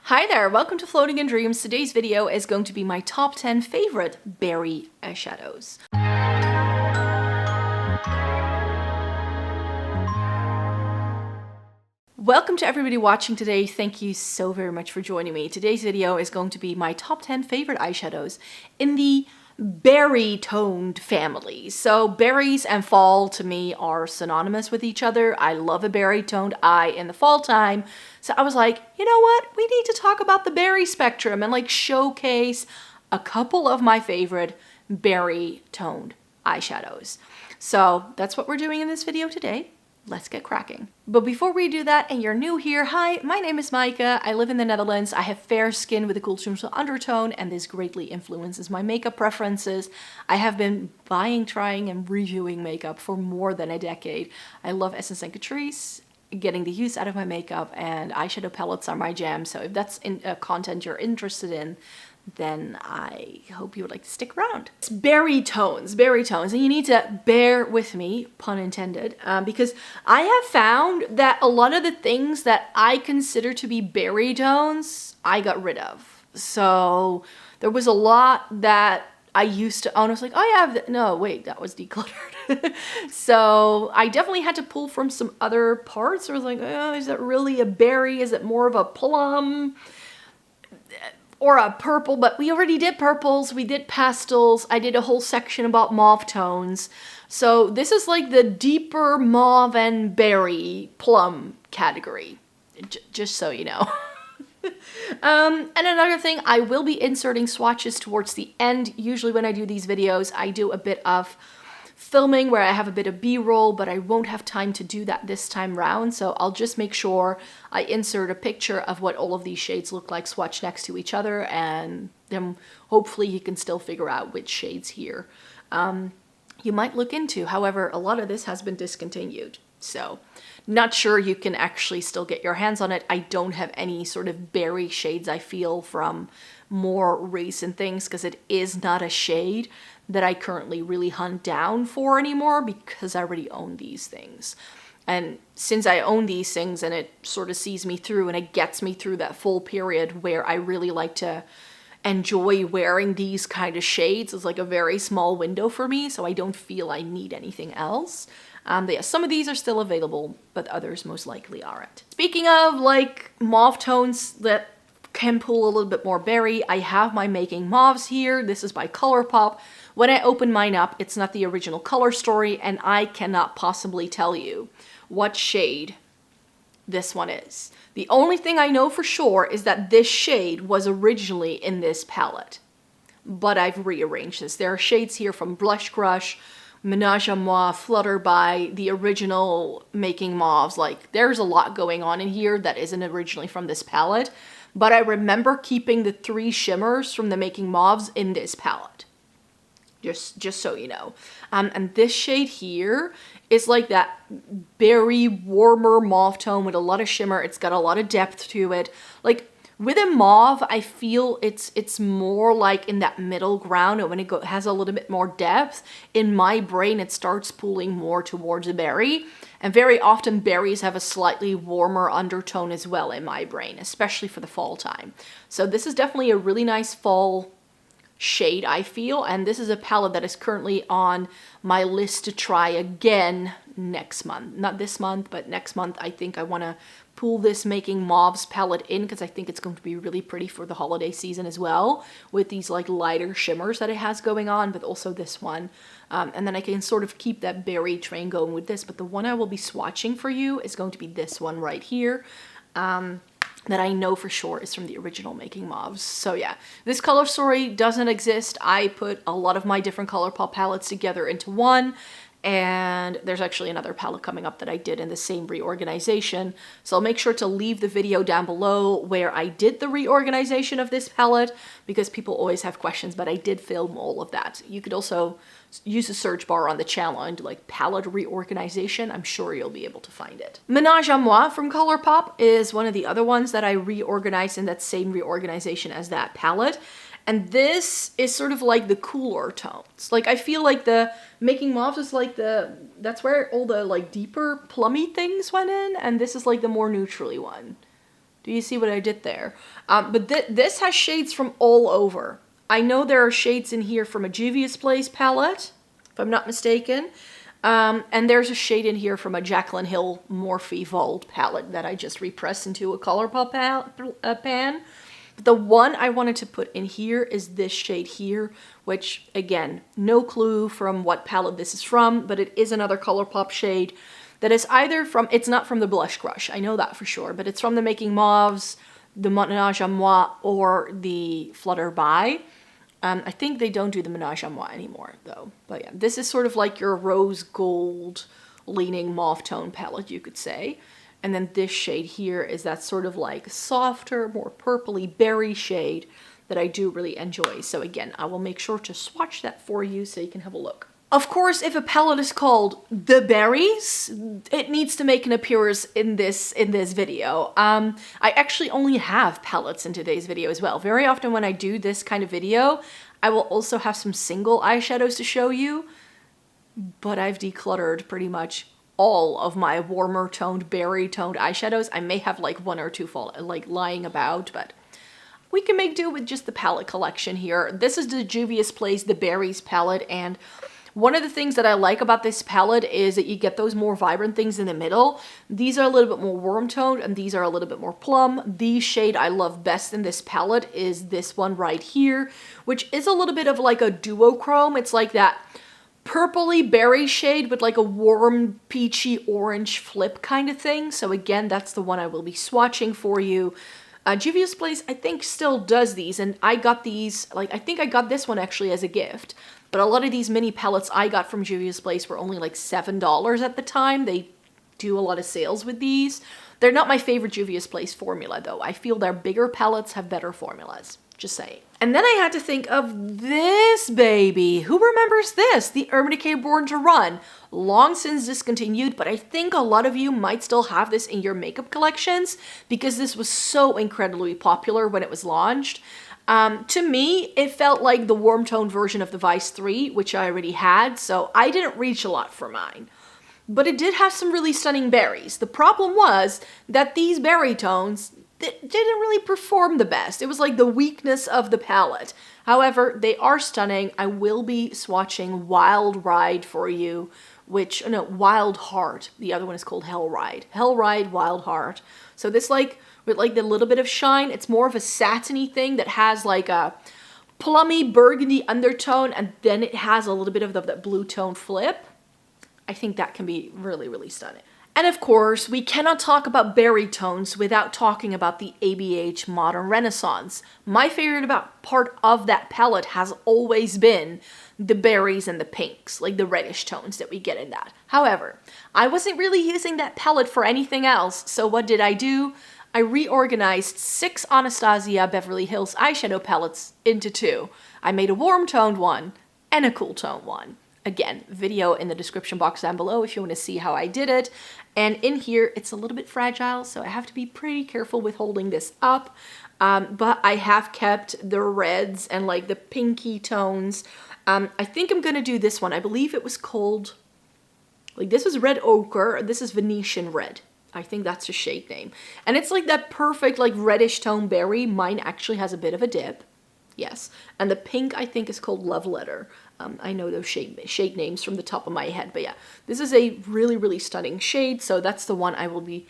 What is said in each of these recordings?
Hi there, welcome to Floating in Dreams. Today's video is going to be my top 10 favorite berry eyeshadows. Welcome to everybody watching today. Thank you so very much for joining me. Today's video is going to be my top 10 favorite eyeshadows in the berry toned family. So berries and fall to me are synonymous with each other. I love a berry toned eye in the fall time. So I was like, you know what? We need to talk about the berry spectrum and like showcase a couple of my favorite berry toned eyeshadows. So that's what we're doing in this video today. Let's get cracking. But before we do that, and you're new here, hi, my name is Maaike. I live in the Netherlands. I have fair skin with a cool neutral undertone, and this greatly influences my makeup preferences. I have been buying, trying, and reviewing makeup for more than a decade. I love Essence and Catrice, getting the use out of my makeup, and eyeshadow palettes are my jam. So if that's content you're interested in, then I hope you would like to stick around. It's berry tones, and you need to bear with me, pun intended, because I have found that a lot of the things that I consider to be berry tones, I got rid of. So there was a lot that I used to own. I was like, oh yeah, no, wait, that was decluttered. So I definitely had to pull from some other parts. I was like, oh, is that really a berry? Is it more of a plum? Or a purple, but we already did purples, we did pastels, I did a whole section about mauve tones. So this is like the deeper mauve and berry plum category, just so you know. And another thing, I will be inserting swatches towards the end. Usually when I do these videos, I do a bit of filming where I have a bit of b-roll, but I won't have time to do that this time round, so I'll just make sure I insert a picture of what all of these shades look like swatched next to each other, and then hopefully you can still figure out which shades here you might look into. However, a lot of this has been discontinued, so not sure you can actually still get your hands on it. I don't have any sort of berry shades I feel from more recent things because it is not a shade that I currently really hunt down for anymore because I already own these things. And since I own these things and it sort of sees me through and it gets me through that full period where I really like to enjoy wearing these kind of shades, it's like a very small window for me, so I don't feel I need anything else. But yeah, some of these are still available, but others most likely aren't. Speaking of like mauve tones that can pull a little bit more berry, I have my Making Mauves here. This is by Colourpop. When I open mine up, it's not the original color story, and I cannot possibly tell you what shade this one is. The only thing I know for sure is that this shade was originally in this palette, but I've rearranged this. There are shades here from Blush Crush, Menage a Muah, Flutter by the original Making Mauves. Like, there's a lot going on in here that isn't originally from this palette, but I remember keeping the 3 shimmers from the Making Mauves in this palette. Just so you know. And this shade here is like that berry warmer mauve tone with a lot of shimmer. It's got a lot of depth to it. Like with a mauve, I feel it's more like in that middle ground, and when it has a little bit more depth, in my brain it starts pulling more towards a berry. And very often berries have a slightly warmer undertone as well in my brain, especially for the fall time. So this is definitely a really nice fall shade, I feel, and this is a palette that is currently on my list to try again next month. Not this month, but next month. I think I want to pull this Making Mauves palette in because I think it's going to be really pretty for the holiday season as well, with these like lighter shimmers that it has going on, but also this one. And then I can sort of keep that berry train going with this, but the one I will be swatching for you is going to be this one right here. That I know for sure is from the original Making Mauves. So yeah, this color story doesn't exist. I put a lot of my different Colourpop palettes together into one, and there's actually another palette coming up that I did in the same reorganization. So I'll make sure to leave the video down below where I did the reorganization of this palette, because people always have questions, but I did film all of that. You could also use the search bar on the channel and do like palette reorganization. I'm sure you'll be able to find it. Menage a Moi from Colourpop is one of the other ones that I reorganized in that same reorganization as that palette. And this is sort of like the cooler tones. Like I feel like the Making Mauves is like that's where all the like deeper plummy things went in, and this is like the more neutrally one. Do you see what I did there? But this has shades from all over. I know there are shades in here from a Juvia's Place palette, if I'm not mistaken. And there's a shade in here from a Jaclyn Hill Morphe Vault palette that I just repressed into a Colourpop pan. But the one I wanted to put in here is this shade here, which, again, no clue from what palette this is from, but it is another Colourpop shade that is either from, it's not from the Blush Crush, I know that for sure, but it's from the Making Mauves, the Menage a Moi, or the Flutter By. I think they don't do the Menage a Moi anymore, though. But yeah, this is sort of like your rose gold leaning mauve tone palette, you could say. And then this shade here is that sort of like softer, more purpley berry shade that I do really enjoy. So again, I will make sure to swatch that for you so you can have a look. Of course, if a palette is called The Berries, it needs to make an appearance in this video. I actually only have palettes in today's video as well. Very often when I do this kind of video, I will also have some single eyeshadows to show you, but I've decluttered pretty much all of my warmer toned, berry toned eyeshadows. I may have like one or two lying about, but we can make do with just the palette collection here. This is the Juvia's Place The Berries palette, and one of the things that I like about this palette is that you get those more vibrant things in the middle. These are a little bit more warm toned and these are a little bit more plum. The shade I love best in this palette is this one right here, which is a little bit of like a duochrome. It's like that purpley berry shade with like a warm peachy orange flip kind of thing. So again, that's the one I will be swatching for you. Juvia's Place, I think, still does these, and I got these, like, I think I got this one actually as a gift, but a lot of these mini palettes I got from Juvia's Place were only like $7 at the time. They do a lot of sales with these. They're not my favorite Juvia's Place formula, though. I feel their bigger palettes have better formulas. Just saying. And then I had to think of this baby. Who remembers this? The Urban Decay Born to Run. Long since discontinued, but I think a lot of you might still have this in your makeup collections because this was so incredibly popular when it was launched. To me, it felt like the warm tone version of the Vice 3, which I already had, so I didn't reach a lot for mine. But it did have some really stunning berries. The problem was that these berry tones didn't really perform the best. It was like the weakness of the palette. However, they are stunning. I will be swatching Wild Ride for you, which, no, Wild Heart. The other one is called Hell Ride. Hell Ride, Wild Heart. So this, like, with like the little bit of shine, it's more of a satiny thing that has like a plummy burgundy undertone, and then it has a little bit of that blue tone flip. I think that can be really, really stunning. And of course, we cannot talk about berry tones without talking about the ABH Modern Renaissance. My favorite part of that palette has always been the berries and the pinks, like the reddish tones that we get in that. However, I wasn't really using that palette for anything else, so what did I do? I reorganized 6 Anastasia Beverly Hills eyeshadow palettes into 2. I made a warm toned one and a cool toned one. Again, video in the description box down below if you want to see how I did it. And in here, it's a little bit fragile, so I have to be pretty careful with holding this up. But I have kept the reds and like the pinky tones. I think I'm going to do this one. I believe it was called, like this was Red Ochre. This is Venetian Red. I think that's the shade name. And it's like that perfect like reddish tone berry. Mine actually has a bit of a dip. Yes. And the pink I think is called Love Letter. I know those shade names from the top of my head, but yeah, this is a really, really stunning shade. So that's the one I will be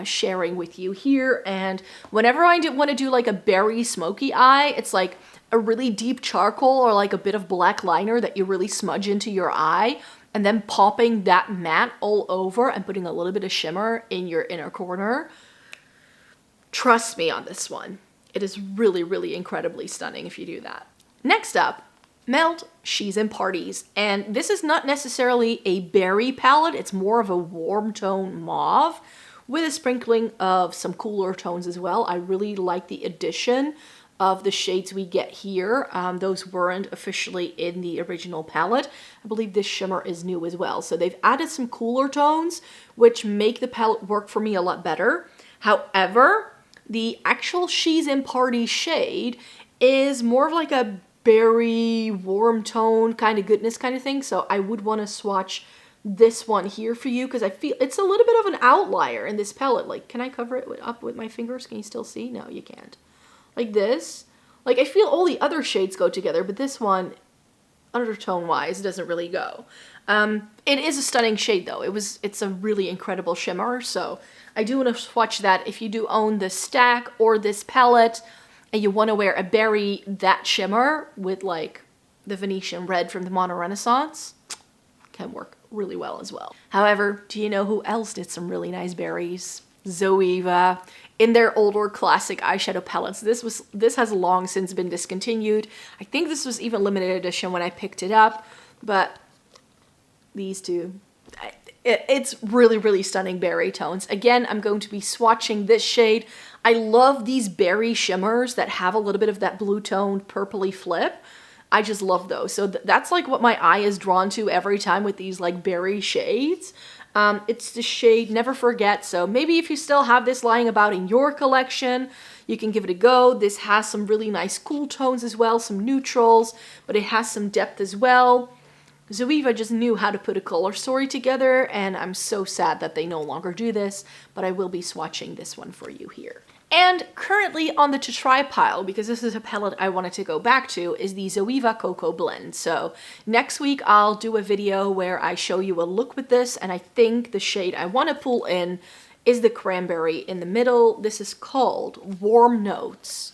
sharing with you here. And whenever I want to do like a berry smoky eye, it's like a really deep charcoal or like a bit of black liner that you really smudge into your eye, and then popping that matte all over and putting a little bit of shimmer in your inner corner. Trust me on this one. It is really, really incredibly stunning if you do that. Next up, Melt She's in Parties. And this is not necessarily a berry palette. It's more of a warm tone mauve with a sprinkling of some cooler tones as well. I really like the addition of the shades we get here. Those weren't officially in the original palette. I believe this shimmer is new as well. So they've added some cooler tones, which make the palette work for me a lot better. However, the actual She's in Party shade is more of like a berry warm tone kind of goodness kind of thing. So I would want to swatch this one here for you because I feel it's a little bit of an outlier in this palette. Like, can I cover it up with my fingers? Can you still see? No, you can't. Like this. Like, I feel all the other shades go together, but this one, undertone-wise, doesn't really go. It is a stunning shade, though. It's a really incredible shimmer, so I do want to swatch that. If you do own this stack or this palette, and you want to wear a berry that shimmer with, like, the Venetian red from the Mono Renaissance, can work really well as well. However, do you know who else did some really nice berries? Zoeva. In their older classic eyeshadow palettes. This has long since been discontinued. I think this was even limited edition when I picked it up, but these two, it's really, really stunning berry tones. Again, I'm going to be swatching this shade. I love these berry shimmers that have a little bit of that blue toned purpley flip. I just love those. So that's like what my eye is drawn to every time with these like berry shades. It's the shade Never Forget, so maybe if you still have this lying about in your collection, you can give it a go. This has some really nice cool tones as well, some neutrals, but it has some depth as well. Zoeva just knew how to put a color story together, and I'm so sad that they no longer do this, but I will be swatching this one for you here. And currently on the to try pile, because this is a palette I wanted to go back to, is the Zoeva Cocoa Blend. So next week I'll do a video where I show you a look with this, and I think the shade I want to pull in is the cranberry in the middle. This is called Warm Notes.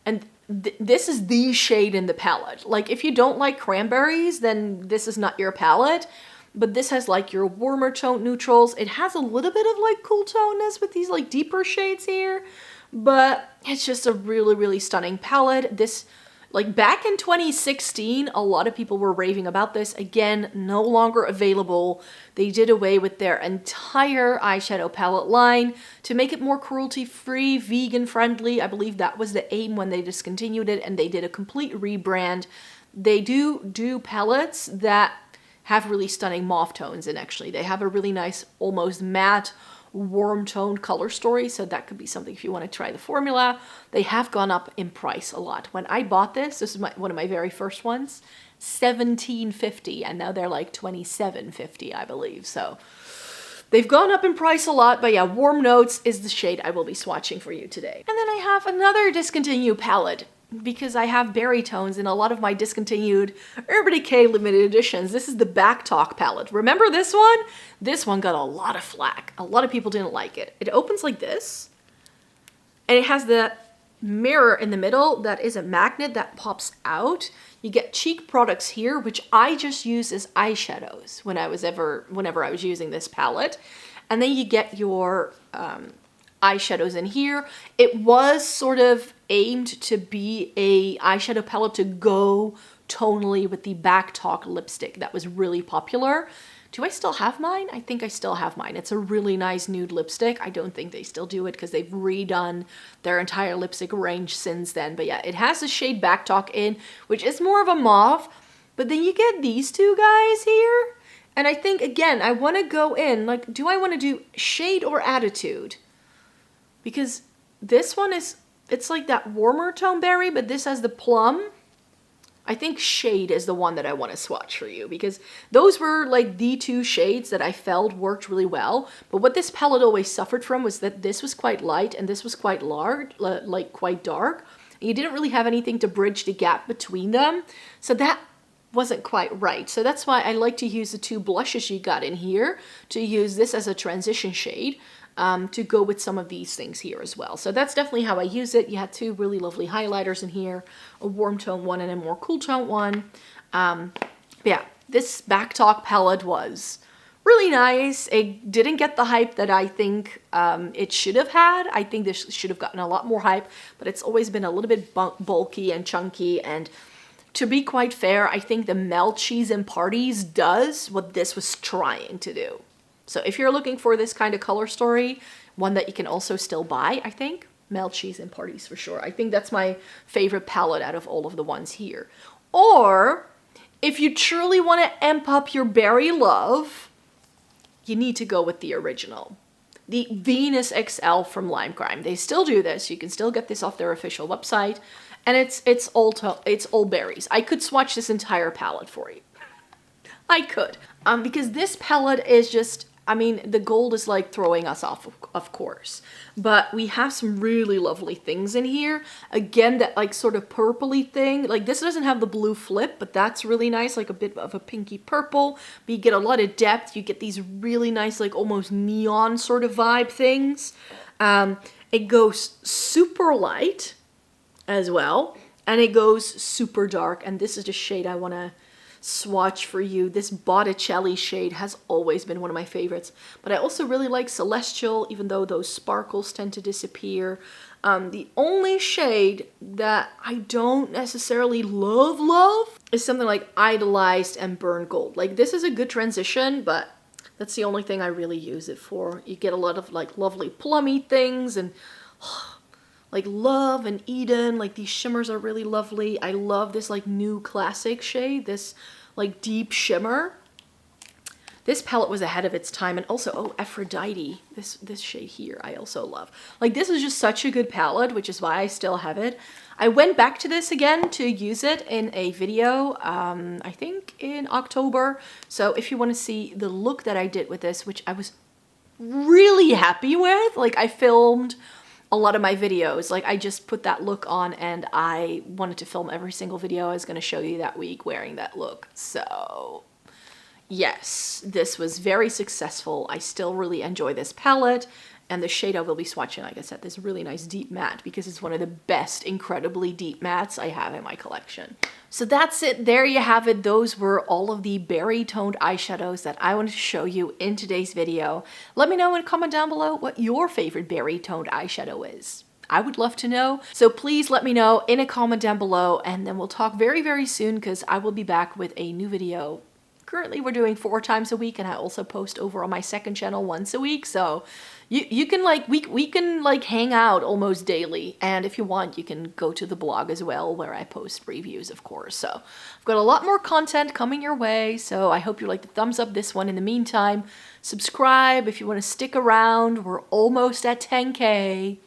And this is the shade in the palette. Like, if you don't like cranberries, then this is not your palette. But this has like your warmer tone neutrals. It has a little bit of like cool toneness with these like deeper shades here. But it's just a really, really stunning palette. This, like back in 2016, a lot of people were raving about this. Again, no longer available. They did away with their entire eyeshadow palette line to make it more cruelty-free, vegan-friendly. I believe that was the aim when they discontinued it, and they did a complete rebrand. They do palettes that have really stunning mauve tones, and actually they have a really nice almost matte warm toned color story, so that could be something if you want to try the formula. They have gone up in price a lot. When I bought this is one of my very first ones, $17.50, and now they're like $27.50, I believe. So they've gone up in price a lot, but yeah, Warm Notes is the shade I will be swatching for you today. And then I have another discontinued palette, because I have berry tones in a lot of my discontinued Urban Decay limited editions. This is the Back Talk palette. Remember this one? This one got a lot of flack. A lot of people didn't like it. It opens like this, and it has the mirror in the middle that is a magnet that pops out. You get cheek products here, which I just use as eyeshadows whenever I was using this palette. And then you get your eyeshadows in here. It was sort of aimed to be a eyeshadow palette to go tonally with the Back Talk lipstick that was really popular. Do I still have mine? I think I still have mine. It's a really nice nude lipstick. I don't think they still do it because they've redone their entire lipstick range since then. But yeah, it has the shade Back Talk in, which is more of a mauve. But then you get these two guys here. And I think, again, I want to go in, like, do I want to do shade or attitude? Because this one is, it's like that warmer tone berry, but this has the plum. I think shade is the one that I want to swatch for you, because those were like the two shades that I felt worked really well. But what this palette always suffered from was that this was quite light and this was quite large, like quite dark. And you didn't really have anything to bridge the gap between them. So that wasn't quite right. So that's why I like to use the two blushes you got in here, to use this as a transition shade. To go with some of these things here as well. So that's definitely how I use it. You had two really lovely highlighters in here, a warm tone one and a more cool tone one. Yeah, this Back Talk palette was really nice. It didn't get the hype that I think it should have had. I think this should have gotten a lot more hype, but it's always been a little bit bulky and chunky. And to be quite fair, I think the Melt Cheese in Parties does what this was trying to do. So if you're looking for this kind of color story, one that you can also still buy, I think, Melt Cheese in Parties for sure. I think that's my favorite palette out of all of the ones here. Or if you truly want to amp up your berry love, you need to go with the original. The Venus XL from Lime Crime. They still do this. You can still get this off their official website. And it's all berries. I could swatch this entire palette for you. I could. Because this palette is just, I mean, the gold is like throwing us off, of course. But we have some really lovely things in here. Again, that like sort of purpley thing. Like this doesn't have the blue flip, but that's really nice. Like a bit of a pinky purple. But you get a lot of depth. You get these really nice, like almost neon sort of vibe things. It goes super light as well. And it goes super dark. And this is the shade I want to swatch for you. This Botticelli shade has always been one of my favorites, but I also really like Celestial, even though those sparkles tend to disappear. The only shade that I don't necessarily love is something like Idolized and Burnt Gold. Like this is a good transition, but that's the only thing I really use it for. You get a lot of like lovely plummy things and like Love and Eden, like these shimmers are really lovely. I love this like new classic shade, this like deep shimmer. This palette was ahead of its time. And also, oh, Aphrodite, this shade here, I also love. Like this is just such a good palette, which is why I still have it. I went back to this again to use it in a video, I think in October. So if you want to see the look that I did with this, which I was really happy with, like I filmed a lot of my videos, like I just put that look on and I wanted to film every single video I was going to show you that week wearing that look. So yes, this was very successful. I still really enjoy this palette, and the shade I will be swatching, like I said, this really nice deep matte, because it's one of the best incredibly deep mattes I have in my collection. So that's it. There you have it. Those were all of the berry toned eyeshadows that I wanted to show you in today's video. Let me know in a comment down below what your favorite berry toned eyeshadow is. I would love to know. So please let me know in a comment down below, and then we'll talk very, very soon, because I will be back with a new video. Currently we're doing 4 times a week, and I also post over on my second channel once a week. So you can like, we can like hang out almost daily. And if you want, you can go to the blog as well, where I post reviews, of course. So I've got a lot more content coming your way. So I hope you like the thumbs up this one. In the meantime, subscribe if you want to stick around. We're almost at 10K.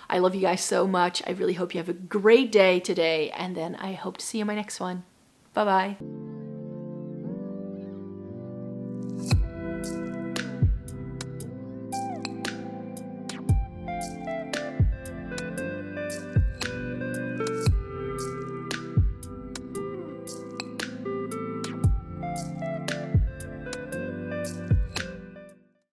I love you guys so much. I really hope you have a great day today. And then I hope to see you in my next one. Bye-bye.